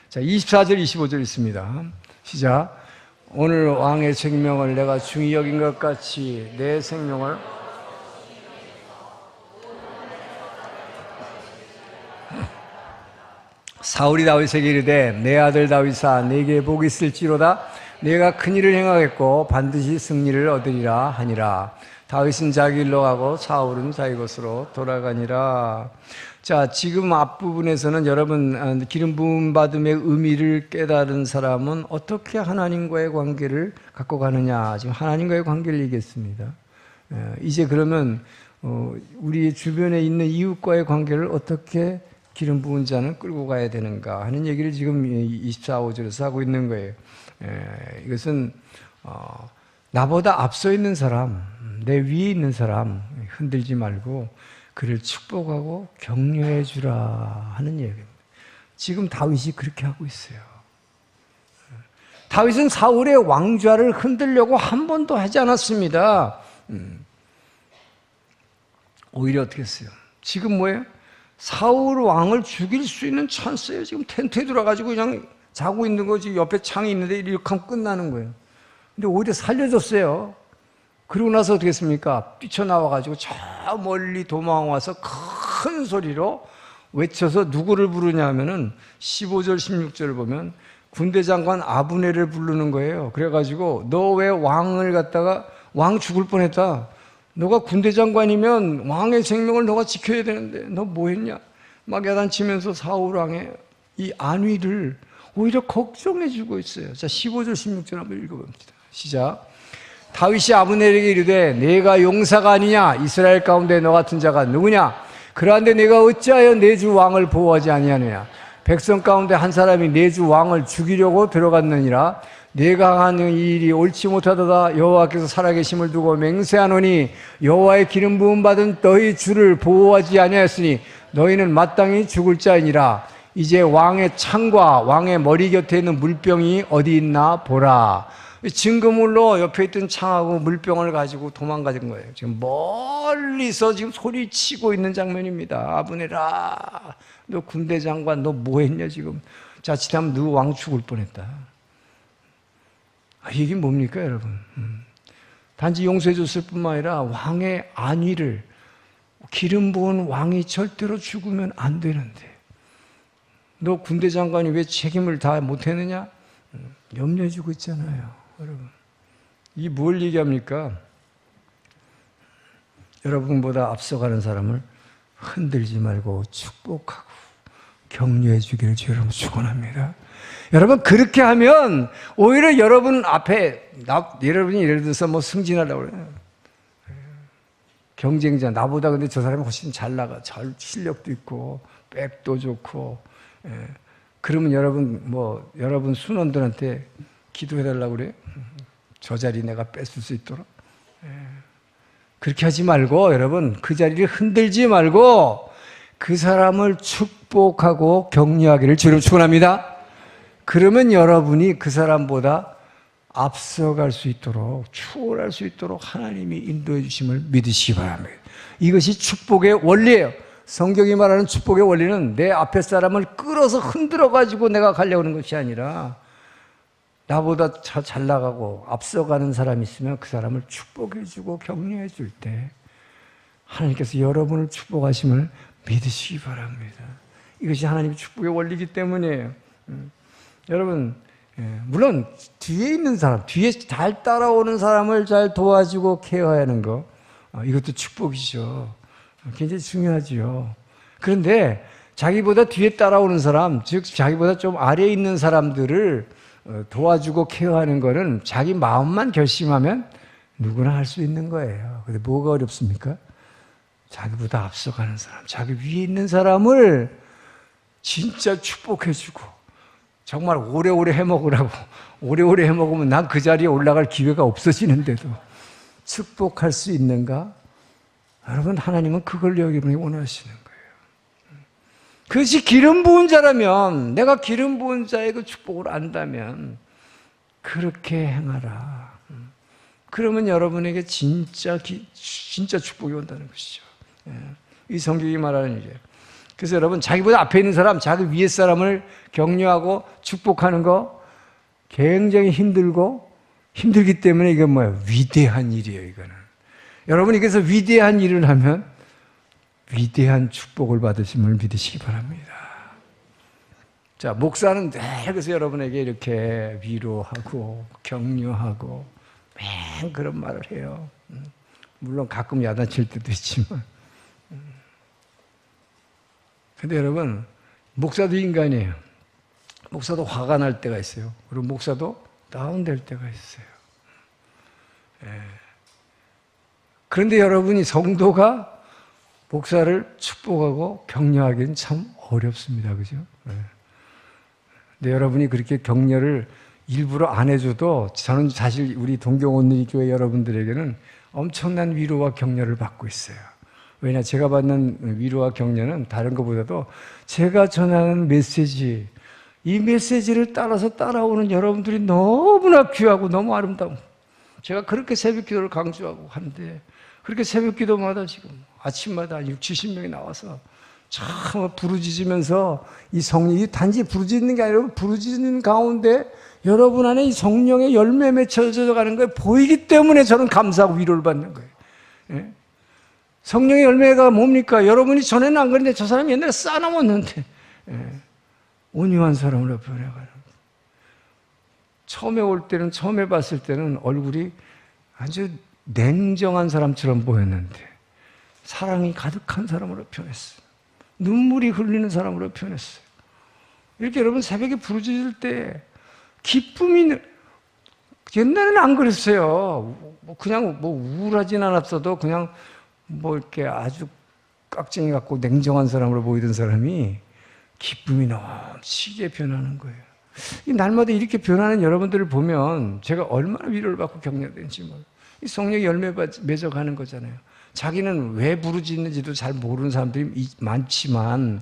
자, 24절 25절 있습니다. 시작. 오늘 왕의 생명을 내가 중히 여긴 것 같이 내 생명을 사울이 다윗에게 이르되 내 아들 다윗아 네게 복이 있을지로다. 내가 큰 일을 행하겠고 반드시 승리를 얻으리라 하니라. 다윗은 자기 일로 가고 사울은 자기 곳으로 돌아가니라. 자, 지금 앞부분에서는 여러분 기름 부음 받음의 의미를 깨달은 사람은 어떻게 하나님과의 관계를 갖고 가느냐, 지금 하나님과의 관계를 얘기했습니다. 이제 그러면 우리 주변에 있는 이웃과의 관계를 어떻게 기름 부은 자는 끌고 가야 되는가 하는 얘기를 지금 24~25절에서 하고 있는 거예요. 이것은 나보다 앞서 있는 사람, 내 위에 있는 사람 흔들지 말고 그를 축복하고 격려해 주라 하는 얘기입니다. 지금 다윗이 그렇게 하고 있어요. 다윗은 사울의 왕좌를 흔들려고 한 번도 하지 않았습니다. 오히려 어떻게 했어요? 지금 뭐예요? 사울 왕을 죽일 수 있는 찬스예요. 지금 텐트에 들어가지고 그냥 자고 있는 거지. 옆에 창이 있는데 이렇게 하면 끝나는 거예요. 근데 오히려 살려줬어요. 그러고 나서 어떻게 했습니까? 뛰쳐나와가지고 저 멀리 도망와서 큰 소리로 외쳐서 누구를 부르냐 하면은 15절, 16절을 보면 군대 장관 아브네를 부르는 거예요. 그래가지고 너 왜 왕을 갖다가 왕 죽을 뻔했다. 너가 군대 장관이면 왕의 생명을 너가 지켜야 되는데 너 뭐 했냐. 막 야단치면서 사울 왕의 이 안위를 오히려 걱정해주고 있어요. 자, 15절 16절 한번 읽어봅니다. 시작. 다윗이 아브넬에게 이르되 내가 용사가 아니냐. 이스라엘 가운데 너 같은 자가 누구냐. 그러한데 내가 어찌하여 내 주 왕을 보호하지 아니하느냐. 백성 가운데 한 사람이 내 주 왕을 죽이려고 들어갔느니라. 내가 하는 이 일이 옳지 못하도다. 여호와께서 살아계심을 두고 맹세하노니 여호와의 기름 부음 받은 너희 주를 보호하지 아니하였으니 너희는 마땅히 죽을 자이니라. 이제 왕의 창과 왕의 머리 곁에 있는 물병이 어디 있나 보라. 증거물로 옆에 있던 창하고 물병을 가지고 도망가는 거예요. 지금 멀리서 지금 소리치고 있는 장면입니다. 아브넬아, 너 군대 장관 너 뭐 했냐 지금. 자칫하면 너 왕 죽을 뻔했다. 이게 뭡니까 여러분. 단지 용서해 줬을 뿐만 아니라 왕의 안위를, 기름 부은 왕이 절대로 죽으면 안 되는데 너 군대 장관이 왜 책임을 다 못했느냐? 염려해 주고 있잖아요 여러분. 이 뭘 얘기합니까? 여러분보다 앞서가는 사람을 흔들지 말고 축복하고 격려해 주기를 주여러분 축원합니다. 여러분 그렇게 하면 오히려 여러분 앞에 여러분이 예를 들어서 뭐 승진하려고 그래요. 경쟁자 나보다 근데 저 사람이 훨씬 잘 나가, 잘 실력도 있고 백도 좋고. 그러면 여러분 순원들한테 기도해 달라고 그래요. 저 자리 내가 뺏을 수 있도록. 그렇게 하지 말고 여러분 그 자리를 흔들지 말고 그 사람을 축복하고 격려하기를 주로 축원합니다. 그러면 여러분이 그 사람보다 앞서갈 수 있도록, 추월할 수 있도록 하나님이 인도해 주심을 믿으시기 바랍니다. 이것이 축복의 원리예요. 성경이 말하는 축복의 원리는 내 앞에 사람을 끌어서 흔들어 가지고 내가 가려고 하는 것이 아니라 나보다 잘 나가고 앞서가는 사람이 있으면 그 사람을 축복해 주고 격려해 줄 때 하나님께서 여러분을 축복하심을 믿으시기 바랍니다. 이것이 하나님의 축복의 원리이기 때문이에요. 여러분, 물론 뒤에 있는 사람, 뒤에 잘 따라오는 사람을 잘 도와주고 케어하는 거, 이것도 축복이죠. 굉장히 중요하지요. 그런데 자기보다 뒤에 따라오는 사람, 즉 자기보다 좀 아래에 있는 사람들을 도와주고 케어하는 거는 자기 마음만 결심하면 누구나 할 수 있는 거예요. 근데 뭐가 어렵습니까? 자기보다 앞서가는 사람, 자기 위에 있는 사람을 진짜 축복해주고 정말 오래오래 해먹으라고. 오래오래 해먹으면 난 그 자리에 올라갈 기회가 없어지는데도 축복할 수 있는가? 여러분, 하나님은 그걸 여러분이 원하시는 거예요. 그것이 기름 부은 자라면, 내가 기름 부은 자의 그 축복을 안다면 그렇게 행하라. 그러면 여러분에게 진짜 축복이 온다는 것이죠. 이 성경이 말하는 일이에요. 그래서 여러분, 자기보다 앞에 있는 사람, 자기 위에 사람을 격려하고 축복하는 거 굉장히 힘들기 때문에 이건 뭐예요? 위대한 일이에요, 이거는. 여러분이 그래서 위대한 일을 하면 위대한 축복을 받으심을 믿으시기 바랍니다. 자, 목사는 늘 그래서 여러분에게 이렇게 위로하고 격려하고 맨 그런 말을 해요. 물론 가끔 야단칠 때도 있지만. 근데 여러분, 목사도 인간이에요. 목사도 화가 날 때가 있어요. 그리고 목사도 다운될 때가 있어요. 그런데 여러분이 성도가 목사를 축복하고 격려하기는 참 어렵습니다. 그죠? 근데 여러분이 그렇게 격려를 일부러 안 해줘도 저는 사실 우리 동경원리교회 여러분들에게는 엄청난 위로와 격려를 받고 있어요. 왜냐, 제가 받는 위로와 격려는 다른 것보다도 제가 전하는 메시지, 이 메시지를 따라서 따라오는 여러분들이 너무나 귀하고 너무 아름다워. 제가 그렇게 새벽 기도를 강조하고 하는데, 그렇게 새벽 기도마다 지금 아침마다 60, 70명이 나와서 참 부르짖으면서 이 성령이 단지 부르짖는 게 아니라 부르짖는 가운데 여러분 안에 이 성령의 열매 맺혀져 가는 게 보이기 때문에 저는 감사하고 위로를 받는 거예요. 예? 성령의 열매가 뭡니까? 여러분이 전에는 안 그랬는데 저 사람이 옛날에 싸나웠는데, 온유한 사람으로 변해가는. 처음에 봤을 때는 얼굴이 아주 냉정한 사람처럼 보였는데 사랑이 가득한 사람으로 표현했어요. 눈물이 흘리는 사람으로 표현했어요. 이렇게 여러분 새벽에 부르짖을 때 기쁨이, 옛날에는 안 그랬어요. 그냥 우울하진 않았어도 그냥 이렇게 아주 깍쟁이 같고 냉정한 사람으로 보이던 사람이 기쁨이 넘치게 변하는 거예요. 이 날마다 이렇게 변하는 여러분들을 보면 제가 얼마나 위로를 받고 격려되는지 몰라요. 이 성령이 열매 맺어가는 거잖아요. 자기는 왜 부르짖는지도 잘 모르는 사람들이 많지만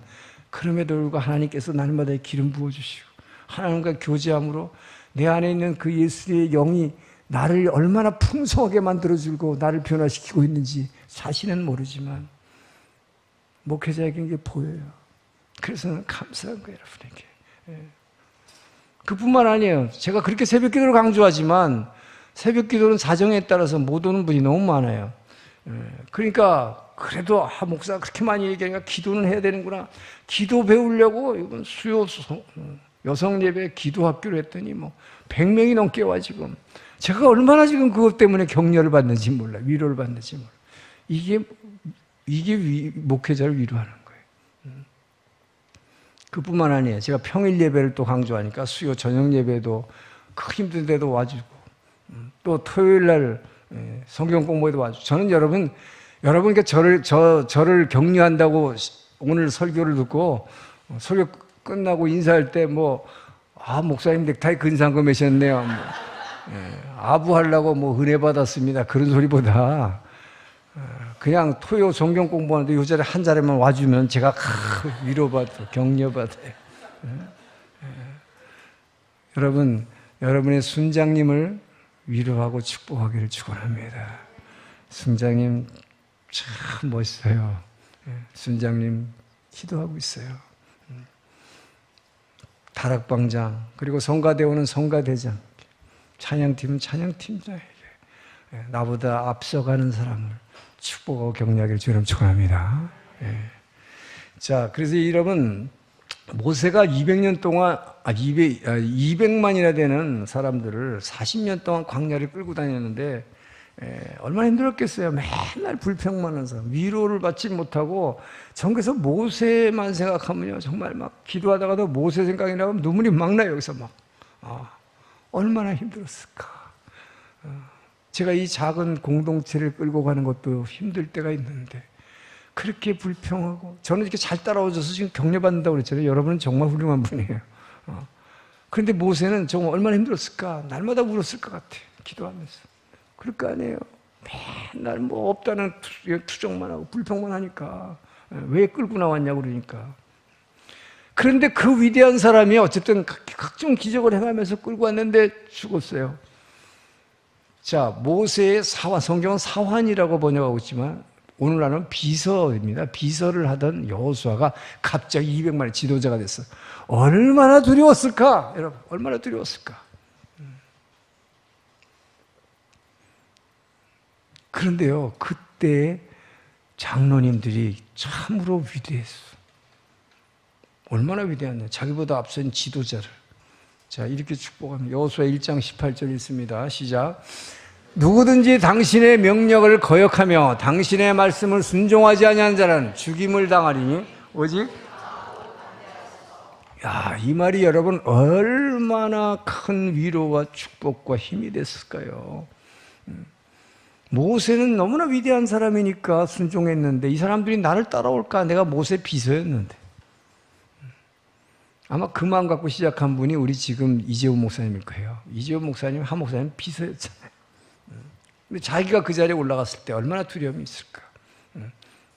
그럼에도 불구하고 하나님께서 날마다 기름 부어주시고 하나님과 교제함으로 내 안에 있는 그 예수의 영이 나를 얼마나 풍성하게 만들어주고 나를 변화시키고 있는지 자신은 모르지만 목회자에게 이게 보여요. 그래서 저는 감사한 거예요, 여러분에게. 그뿐만 아니에요. 제가 그렇게 새벽 기도를 강조하지만 새벽 기도는 사정에 따라서 못 오는 분이 너무 많아요. 그러니까 그래도 목사가 그렇게 많이 얘기하니까 기도는 해야 되는구나. 기도 배우려고 이번 수요 여성 예배 기도 학교를 했더니 100명이 넘게 와 지금. 제가 얼마나 지금 그것 때문에 격려를 받는지 몰라, 위로를 받는지 몰라. 이게 목회자를 위로하는 거예요. 그뿐만 아니에요. 제가 평일 예배를 또 강조하니까 수요 저녁 예배도 그 힘든데도 와주고 또 토요일 날 성경 공부에도 와주고. 저는 여러분께 저를 격려한다고 오늘 설교를 듣고 설교 끝나고 인사할 때 목사님 넥타이 근상금 매셨네요. 아부하려고 은혜 받았습니다. 그런 소리보다 그냥 토요 성경 공부하는데 요 자리에 한 자리만 와주면 제가 위로받고 격려받아요. 여러분의 순장님을 위로하고 축복하기를 축원합니다. 순장님 참 멋있어요. 순장님 기도하고 있어요. 다락방장, 그리고 성가대원은 성가대장, 찬양팀은 찬양팀장에게 나보다 앞서가는 사람을 축복하고 격려하기를 주님 축원합니다. 자, 그래서 여러분 모세가 200년 동안 200만이나 되는 사람들을 40년 동안 광야를 끌고 다녔는데 얼마나 힘들었겠어요. 맨날 불평만 하는 사람, 위로를 받지 못하고. 전에서 모세만 생각하면요, 정말 막 기도하다가도 모세 생각이 나면 눈물이 막 나요. 여기서 얼마나 힘들었을까. 제가 이 작은 공동체를 끌고 가는 것도 힘들 때가 있는데 그렇게 불평하고, 저는 이렇게 잘 따라오셔서 지금 격려받는다고 그랬잖아요. 여러분은 정말 훌륭한 분이에요. 그런데 모세는 정말 얼마나 힘들었을까. 날마다 울었을 것 같아요, 기도하면서. 그럴 거 아니에요. 맨날 없다는 투정만 하고 불평만 하니까 왜 끌고 나왔냐고 그러니까. 그런데 그 위대한 사람이 어쨌든 각종 기적을 행하면서 끌고 왔는데 죽었어요. 자, 모세의 사환, 성경은 사환이라고 번역하고 있지만 오늘날은 비서입니다. 비서를 하던 여호수아가 갑자기 200만의 지도자가 됐어요. 얼마나 두려웠을까? 여러분, 얼마나 두려웠을까? 그런데요, 그때 장로님들이 참으로 위대했어. 얼마나 위대했냐. 자기보다 앞선 지도자를. 자, 이렇게 축복합니다. 여호수아 1장 18절 읽습니다. 시작. 누구든지 당신의 명령을 거역하며 당신의 말씀을 순종하지 아니한 자는 죽임을 당하리니 오직. 이 말이 여러분 얼마나 큰 위로와 축복과 힘이 됐을까요? 모세는 너무나 위대한 사람이니까 순종했는데 이 사람들이 나를 따라올까? 내가 모세 비서였는데. 아마 그 마음 갖고 시작한 분이 우리 지금 이재훈 목사님일 거예요. 이재훈 목사님, 한 목사님 비서였잖아요. 근데 자기가 그 자리에 올라갔을 때 얼마나 두려움이 있을까.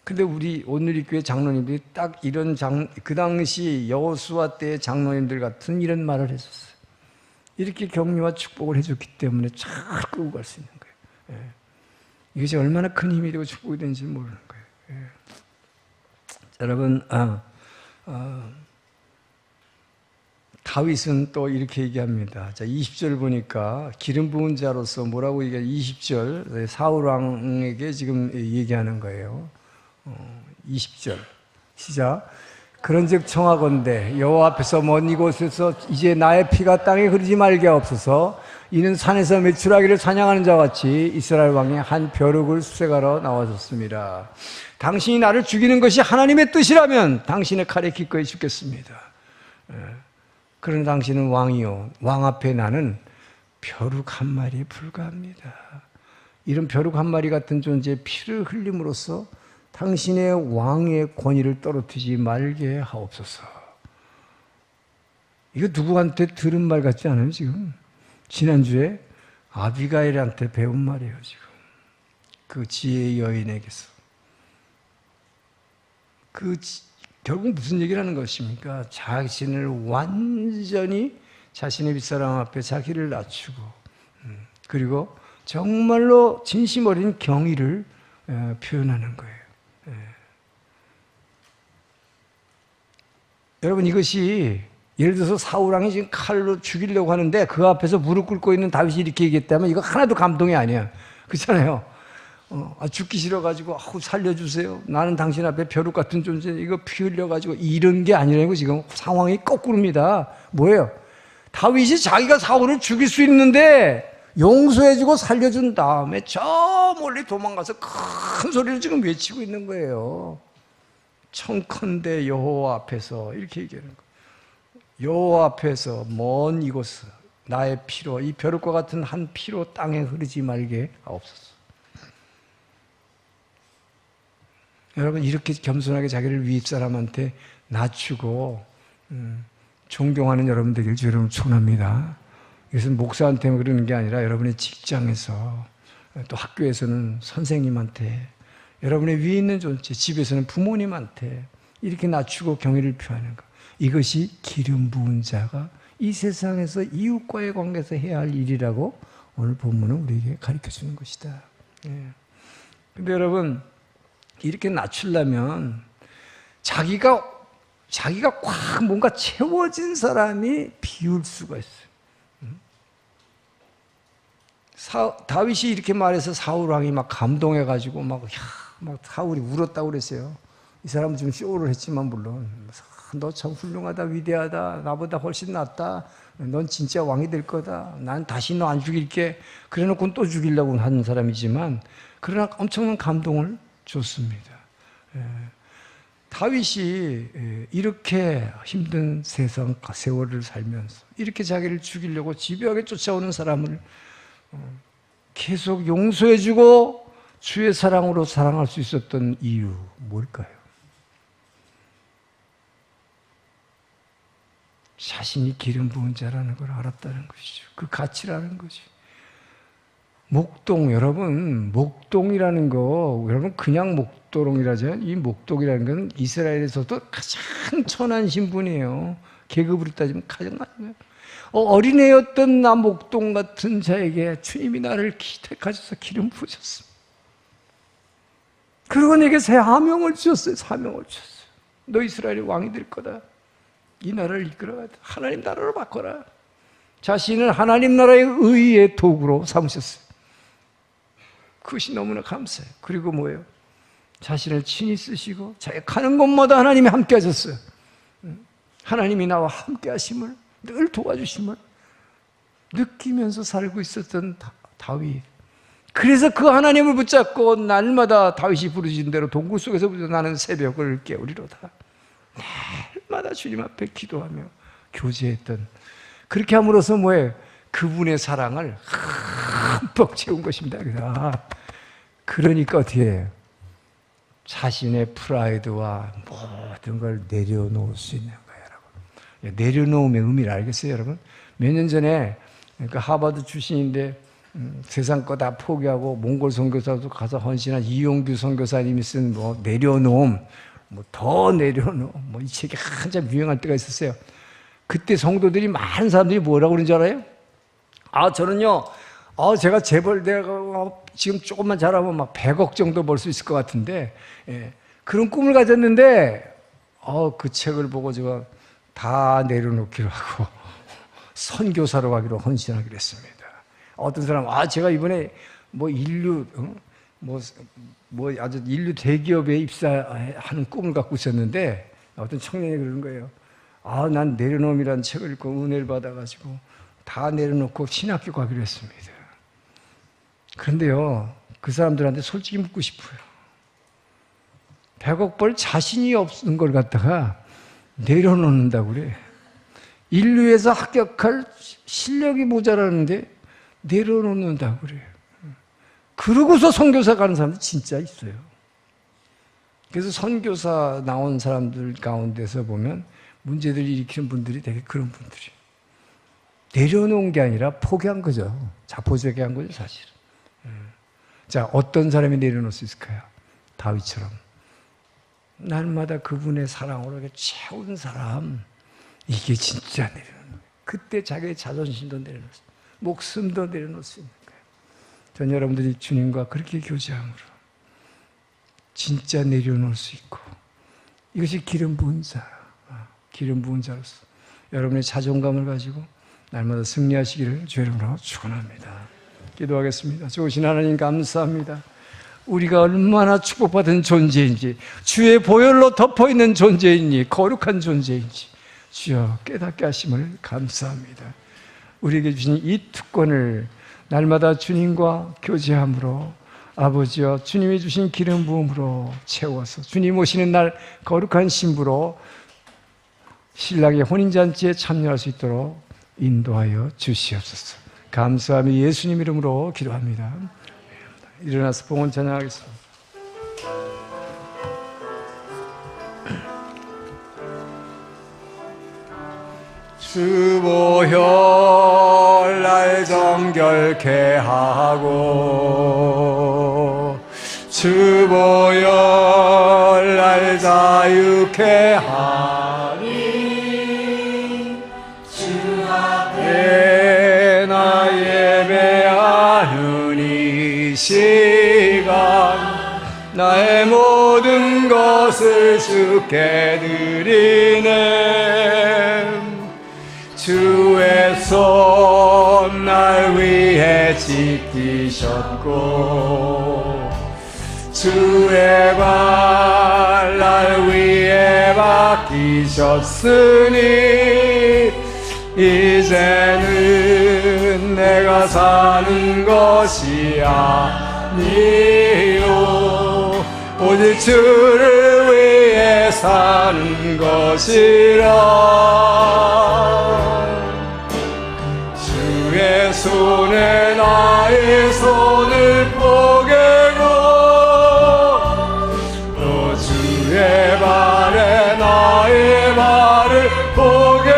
근데 우리 오늘의 교회 장로님들이 딱 이런 그 당시 여호수아 때의 장로님들 같은 이런 말을 했었어요. 이렇게 격려와 축복을 해줬기 때문에 잘 끌고 갈 수 있는 거예요. 이것이 얼마나 큰 힘이 되고 축복이 되는지 모르는 거예요. 여러분, 다윗은 또 이렇게 얘기합니다. 자, 20절 보니까 기름 부은 자로서 뭐라고 얘기해요? 20절 사울 왕에게 지금 얘기하는 거예요. 20절 시작. 그런즉 청하건대 여호와 앞에서 먼 이곳에서 이제 나의 피가 땅에 흐르지 말게 하옵소서. 이는 산에서 매출하기를 사냥하는 자와 같이 이스라엘 왕이 한 벼룩을 수색하러 나와줬습니다. 당신이 나를 죽이는 것이 하나님의 뜻이라면 당신의 칼에 기꺼이 죽겠습니다. 그러나 당신은 왕이요, 왕 앞에 나는 벼룩 한 마리에 불과합니다. 이런 벼룩 한 마리 같은 존재의 피를 흘림으로써 당신의 왕의 권위를 떨어뜨리지 말게 하옵소서. 이거 누구한테 들은 말 같지 않아요, 지금? 지난주에 아비가일한테 배운 말이에요, 지금. 그 지혜의 여인에게서. 결국 무슨 얘기를 하는 것입니까? 자신을 완전히 자신의 윗사람 앞에 자기를 낮추고, 그리고 정말로 진심 어린 경의를 표현하는 거예요. 여러분, 이것이 예를 들어서 사울왕이 지금 칼로 죽이려고 하는데 그 앞에서 무릎 꿇고 있는 다윗이 이렇게 얘기했다면 이거 하나도 감동이 아니야. 그렇잖아요. 죽기 싫어가지고 살려주세요. 나는 당신 앞에 벼룩 같은 존재, 이거 피 흘려가지고 이런 게 아니라고. 지금 상황이 거꾸로입니다. 뭐예요? 다윗이 자기가 사울을 죽일 수 있는데 용서해주고 살려준 다음에 저 멀리 도망가서 큰 소리로 지금 외치고 있는 거예요. 청컨대 여호와 앞에서, 이렇게 얘기하는 거예요. 여호와 앞에서 먼 이곳 나의 피로, 이 벼룩과 같은 한 피로 땅에 흐르지 말게 하옵소서. 여러분, 이렇게 겸손하게 자기를 윗사람한테 낮추고 존경하는 여러분 되길 주님으로 축원합니다. 이것은 목사한테만 그러는 게 아니라 여러분의 직장에서, 또 학교에서는 선생님한테, 여러분의 위에 있는 존재, 집에서는 부모님한테 이렇게 낮추고 경의를 표하는 것. 이것이 기름 부은 자가 이 세상에서 이웃과의 관계에서 해야 할 일이라고 오늘 본문은 우리에게 가르쳐 주는 것이다. 근데 여러분, 이렇게 낮추려면 자기가 꽉 뭔가 채워진 사람이 비울 수가 있어요. 다윗이 이렇게 말해서 사울 왕이 막 감동해가지고 막 사울이 울었다고 그랬어요. 이 사람은 좀 쇼를 했지만 물론 너 참 훌륭하다, 위대하다, 나보다 훨씬 낫다, 넌 진짜 왕이 될 거다, 난 다시 너 안 죽일게, 그래놓고는 또 죽이려고 하는 사람이지만 그러나 엄청난 감동을 줬습니다. 다윗이 이렇게 힘든 세월을 살면서 이렇게 자기를 죽이려고 집요하게 쫓아오는 사람을 계속 용서해주고 주의 사랑으로 사랑할 수 있었던 이유 뭘까요? 자신이 기름 부은 자라는 걸 알았다는 것이죠. 그 가치라는 거죠. 목동, 여러분, 목동이라는 거, 여러분 그냥 목도롱이라죠. 이 목동이라는 건 이스라엘에서도 가장 천한 신분이에요. 계급으로 따지면 가장 많아요. 어린애였던 나 목동 같은 자에게 주님이 나를 택하셔서 기름 부으셨습니다. 그리고 내게 새 사명을 주셨어요. 사명을 주셨어요. 너 이스라엘의 왕이 될 거다. 이 나라를 이끌어가다. 하나님 나라로 바꿔라. 자신을 하나님 나라의 의의 도구로 삼으셨어요. 그것이 너무나 감사해요. 그리고 뭐예요? 자신을 친히 쓰시고 자기가 가는 곳마다 하나님이 함께 하셨어요. 하나님이 나와 함께 하심을, 늘 도와주심을 느끼면서 살고 있었던 다윗. 그래서 그 하나님을 붙잡고 날마다 다윗이 부르짖은 대로 동굴 속에서 나는 새벽을 깨우리로다. 날마다 주님 앞에 기도하며 교제했던, 그렇게 함으로써 뭐예요? 그분의 사랑을 흠뻑 채운 것입니다. 그러니까 어떻게 해요? 자신의 프라이드와 모든 걸 내려놓을 수 있는 거예요, 여러분. 내려놓음의 의미를 알겠어요, 여러분? 몇 년 전에 그 하버드 출신인데 세상 거 다 포기하고 몽골 선교사도 가서 헌신한 이용규 선교사님이 쓴 내려놓음, 더 내려놓음, 이 책이 한참 유행할 때가 있었어요. 그때 성도들이, 많은 사람들이 뭐라고 그러는 줄 알아요? 저는요, 제가 재벌 내가 지금 조금만 잘하면 막 100억 정도 벌 수 있을 것 같은데, 그런 꿈을 가졌는데, 그 책을 보고 제가 다 내려놓기로 하고 선교사로 가기로 헌신하기로 했습니다. 어떤 사람, 제가 이번에 아주 인류 대기업에 입사하는 꿈을 갖고 있었는데, 어떤 청년이 그러는 거예요. 아, 난 내려놓음이라는 책을 읽고 은혜를 받아가지고 다 내려놓고 신학교 가기로 했습니다. 그런데요, 그 사람들한테 솔직히 묻고 싶어요. 100억 벌 자신이 없는 걸 갖다가 내려놓는다고 그래. 인류에서 합격할 실력이 모자라는데 내려놓는다고 그래요. 그러고서 선교사 가는 사람들 진짜 있어요. 그래서 선교사 나온 사람들 가운데서 보면 문제들을 일으키는 분들이 되게 그런 분들이 내려놓은 게 아니라 포기한 거죠. 자포자기한 거죠, 사실은. 자, 어떤 사람이 내려놓을 수 있을까요? 다윗처럼 날마다 그분의 사랑으로 채운 사람, 이게 진짜 내려놓는 거예요. 그때 자기의 자존심도 내려놓을 수 있어요. 목숨도 내려놓을 수 있는 거예요. 전 여러분들이 주님과 그렇게 교제함으로 진짜 내려놓을 수 있고, 이것이 기름 부은 자, 기름 부은 자로서 여러분의 자존감을 가지고 날마다 승리하시기를 주의 이름으로 축원합니다. 기도하겠습니다. 좋으신 하나님 감사합니다. 우리가 얼마나 축복받은 존재인지, 주의 보혈로 덮어있는 존재인지, 거룩한 존재인지 주여 깨닫게 하심을 감사합니다. 우리에게 주신 이 특권을 날마다 주님과 교제함으로 아버지여 주님이 주신 기름 부음으로 채워서 주님 오시는 날 거룩한 신부로 신랑의 혼인잔치에 참여할 수 있도록 인도하여 주시옵소서. 감사하며 예수님 이름으로 기도합니다. 일어나서 봉헌 찬양하겠습니다. 주 보혈 날 정결케 하고 주 보혈 날 자유케 하니 주 앞에 나 예배하는 이 시간 나의 모든 것을 주께 드리네. 주의 손 날 위해 지키셨고 주의 발 날 위해 박히셨으니 이제는 내가 사는 것이 아니요 오직 주를 위해 사는 것이라. 주의 손에 나의 손을 포개고 또 주의 발에 나의 발을 포개어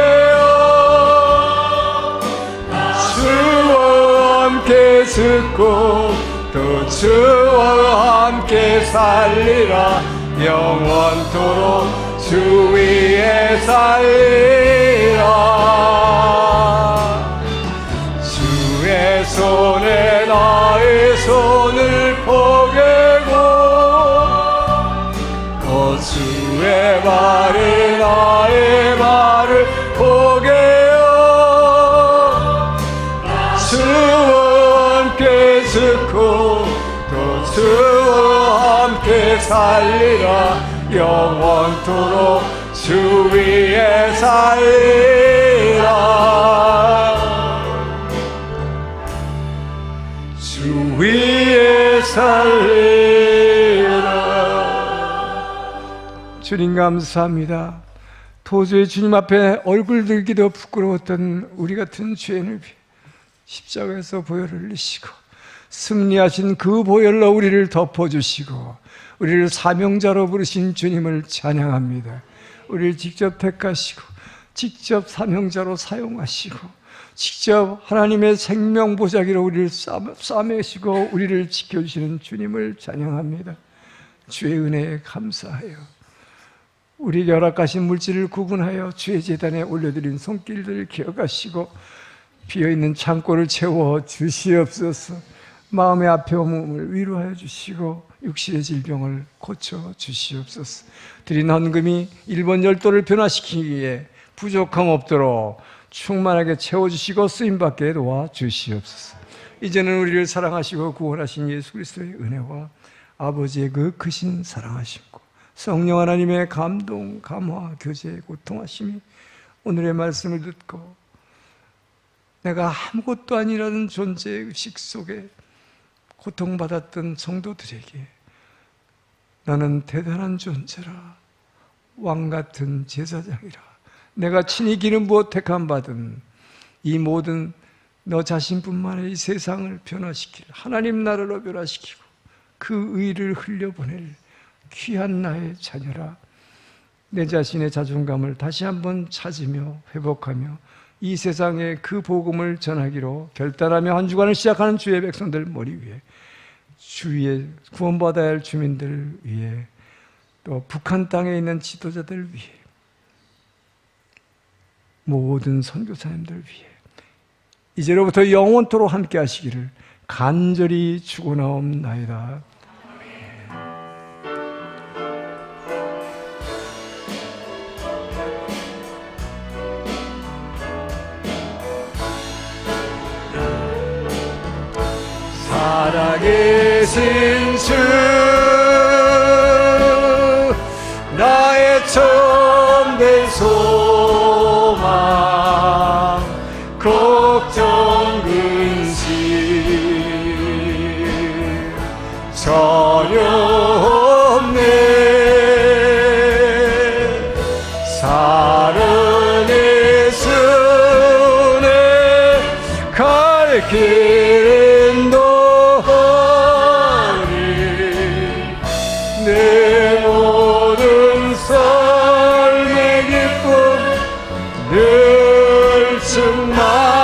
주와 함께 죽고 또 주와 함께 살리라. 영원토록 주 위에 살리라. 주의 손에 나의 손을 포개고 또 주의 발에 나의 발을 포개어 주와 함께 죽고 또 주와 함께 살리라. 영원토록 주 위에 살리라. 주 위에 살리라. 주님 감사합니다. 도저히 주님 앞에 얼굴 들기도 부끄러웠던 우리 같은 죄인을 위해 십자가에서 보혈을 흘리시고 승리하신 그 보혈로 우리를 덮어주시고 우리를 사명자로 부르신 주님을 찬양합니다. 우리를 직접 택하시고 직접 사명자로 사용하시고 직접 하나님의 생명 보자기로 우리를 싸매시고 우리를 지켜주시는 주님을 찬양합니다. 주의 은혜에 감사하여 우리에게 허락하신 물질을 구분하여 주의 제단에 올려드린 손길들을 기억하시고 비어있는 창고를 채워 주시옵소서. 마음의 아픔을 위로하여 주시고 육신의 질병을 고쳐 주시옵소서. 드린 헌금이 일본 열도를 변화시키기에 부족함 없도록 충만하게 채워주시고 쓰임받게 도와주시옵소서. 이제는 우리를 사랑하시고 구원하신 예수 그리스도의 은혜와 아버지의 그 크신 사랑하심과 성령 하나님의 감동, 감화, 교제, 고통하심이 오늘의 말씀을 듣고 내가 아무것도 아니라는 존재의식 속에 고통받았던 성도들에게 나는 대단한 존재라, 왕같은 제사장이라, 내가 친히 기름 부어 택함 받은 이 모든 너 자신뿐만 아니라 이 세상을 변화시킬 하나님 나라로 변화시키고 그 의를 흘려보낼 귀한 나의 자녀라. 내 자신의 자존감을 다시 한번 찾으며 회복하며 이 세상에 그 복음을 전하기로 결단하며 한 주간을 시작하는 주의 백성들 머리 위에, 주위에 구원받아야 할 주민들 위에, 또 북한 땅에 있는 지도자들 위에, 모든 선교사님들 위해 이제로부터 영원토록 함께 하시기를 간절히 축원하옵나이다. 살아계신 주, 나의 참된 소망, 걱정 근심 전혀 없네. 사랑의 손에 갈 길은 너니 내 모든 삶의 기쁨 늘 충만하네.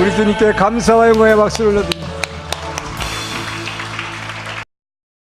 우리 주님께 감사와 영광의 박수를 올려드립니다.